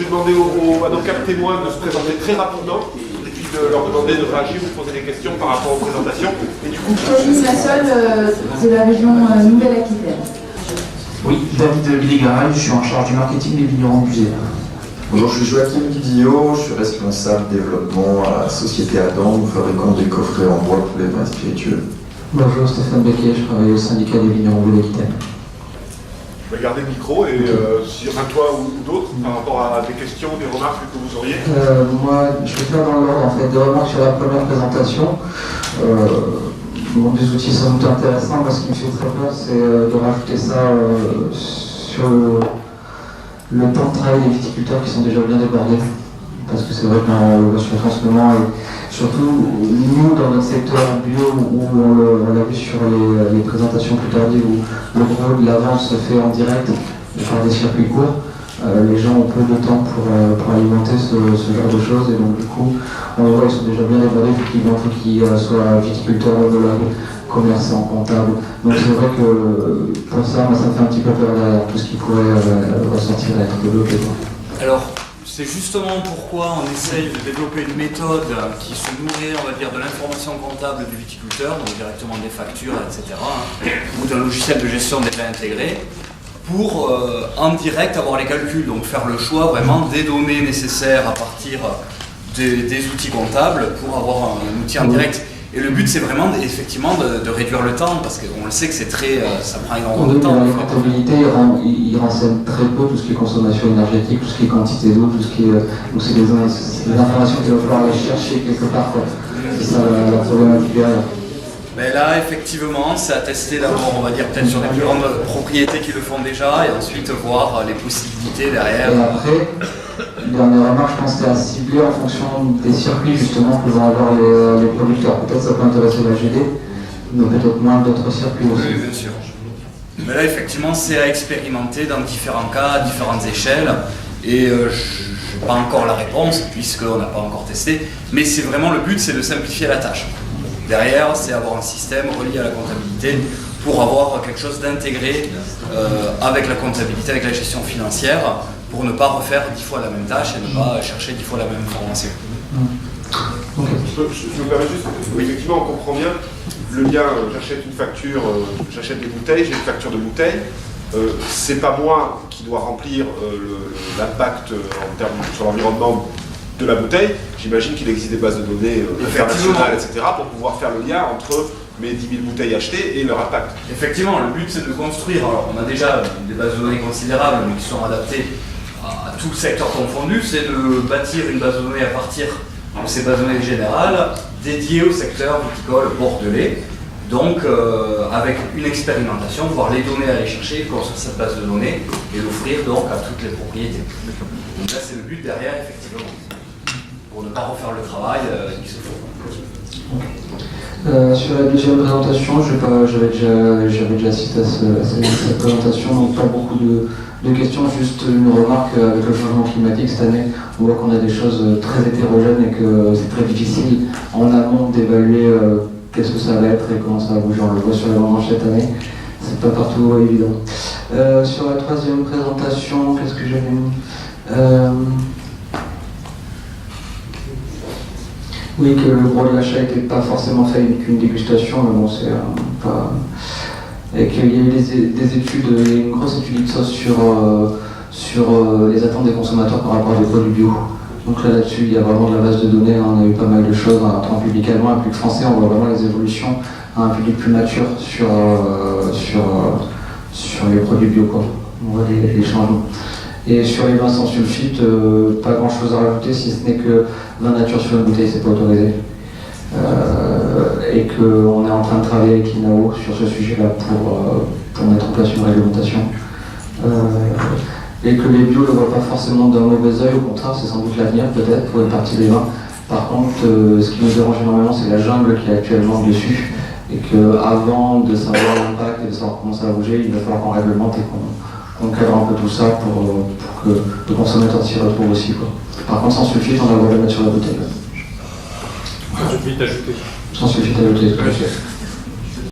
vais demander à nos 4 témoins de se présenter très rapidement et puis de leur demander de réagir ou de poser des questions par rapport aux présentations. Et du coup, Alice Lassol, de la région Nouvelle-Aquitaine. Oui, David Billigaraï, je suis en charge du marketing des vignerons musées. Bonjour, je suis Joachim Guidillot, je suis responsable développement à la société Adam, nous fabriquons des coffrets en bois pour les vins spiritueux. Bonjour, Stéphane Becquet, je travaille au syndicat des vignerons de l'Aquitaine. je vais garder le micro et s'il y en a toi ou d'autres par rapport à des questions, des remarques que vous auriez. Moi, je vais faire dans l'ordre en fait, des remarques sur la première présentation. Des outils sans doute intéressants, moi ce qui me fait très peur c'est de rajouter ça sur le temps de travail des viticulteurs qui sont déjà bien débordés. Parce que c'est vrai qu'on le voit sur en ce moment, et surtout nous dans notre secteur bio où on l'a vu sur les présentations plus tardives où le gros de la vente se fait en direct par des circuits courts. Les gens ont peu de temps pour alimenter ce genre de choses et donc du coup on le voit, ils sont déjà bien débordés vu qu'il faut qu'ils soient viticulteurs, œnologues, commerçants, comptables. Donc c'est vrai que pour ça, moi, ça me fait un petit peu peur derrière tout ce qui pourrait ressortir et être développé. Alors c'est justement pourquoi on essaye de développer une méthode qui se nourrit, on va dire, de l'information comptable du viticulteur, donc directement des factures, etc., ou d'un logiciel de gestion des vins intégrés, pour en direct avoir les calculs, donc faire le choix vraiment des données nécessaires à partir des outils comptables pour avoir un outil en direct. Et le but c'est vraiment effectivement de réduire le temps, parce qu'on le sait que c'est très, ça prend énormément de temps. La comptabilité, il renseigne très peu tout ce qui est consommation énergétique, tout ce qui est quantité d'eau, tout ce qui est... Donc c'est des informations qu'il va falloir aller chercher quelque part, quoi. C'est ça la problématique derrière. Mais là, effectivement, c'est à tester d'abord, on va dire, peut-être sur les plus grandes propriétés qui le font déjà, et ensuite voir les possibilités derrière. Et après, dernière remarque, je pense que c'est à cibler en fonction des circuits justement que vont avoir les producteurs. Peut-être ça peut intéresser la GD, mais peut-être moins d'autres circuits aussi. Oui, bien sûr. Mais là, effectivement, c'est à expérimenter dans différents cas, à différentes échelles, et je n'ai pas encore la réponse, puisqu'on n'a pas encore testé, mais c'est vraiment le but, c'est de simplifier la tâche. Derrière, c'est avoir un système relié à la comptabilité pour avoir quelque chose d'intégré avec la comptabilité, avec la gestion financière, pour ne pas refaire 10 fois la même tâche et ne pas chercher 10 fois la même information. Je me permets juste, effectivement, on comprend bien le lien, j'achète une facture, j'achète des bouteilles, j'ai une facture de bouteilles. C'est pas moi qui dois remplir l'impact en termes sur l'environnement de la bouteille. J'imagine qu'il existe des bases de données internationales, etc., pour pouvoir faire le lien entre mes 10 000 bouteilles achetées et leur impact. Effectivement, le but c'est de construire, alors on a déjà des bases de données considérables mais qui sont adaptées à tout le secteur confondu, c'est de bâtir une base de données à partir de ces bases de données générales dédiées au secteur viticole bordelais. Donc avec une expérimentation, voir les données à aller chercher, construire cette base de données et l'offrir donc à toutes les propriétés. Donc là c'est le but derrière effectivement, pour ne pas refaire le travail qu'il se faut. Sur la deuxième présentation, j'avais déjà assisté à cette présentation, donc pas beaucoup de questions, juste une remarque avec le changement climatique cette année. On voit qu'on a des choses très hétérogènes et que c'est très difficile en amont d'évaluer qu'est-ce que ça va être et comment ça va bouger. On le voit sur la manche cette année, c'est pas partout évident. Sur la troisième présentation, qu'est-ce que j'avais mis oui, que le gros de l'achat n'était pas forcément fait qu'une dégustation, mais bon, c'est pas... Et qu'il y a eu des études, une grosse étude Ipsos sur les attentes des consommateurs par rapport à des produits bio. Donc là-dessus, il y a vraiment de la base de données, on a eu pas mal de choses, en public allemand, un public français, on voit vraiment les évolutions à un public plus mature sur les produits bio, quoi. On voit les changements. Et sur les vins sans sulfite, pas grand chose à rajouter, si ce n'est que vin nature sur une bouteille, c'est pas autorisé. Et qu'on est en train de travailler avec l'INAO sur ce sujet-là pour mettre en place une réglementation. Et que les bio ne le voient pas forcément d'un mauvais œil, au contraire, c'est sans doute l'avenir peut-être pour une partie des vins. Par contre, ce qui nous dérange énormément, c'est la jungle qui est actuellement dessus. Et qu'avant de savoir l'impact et de savoir comment ça va bouger, il va falloir qu'on réglemente et qu'on cadre un peu tout ça pour que le consommateur s'y retrouve aussi, quoi. Par contre, sans sulfite, on va le mettre sur la bouteille. Sans sulfite ajouté. Sans sulfite ajouté, tout à fait.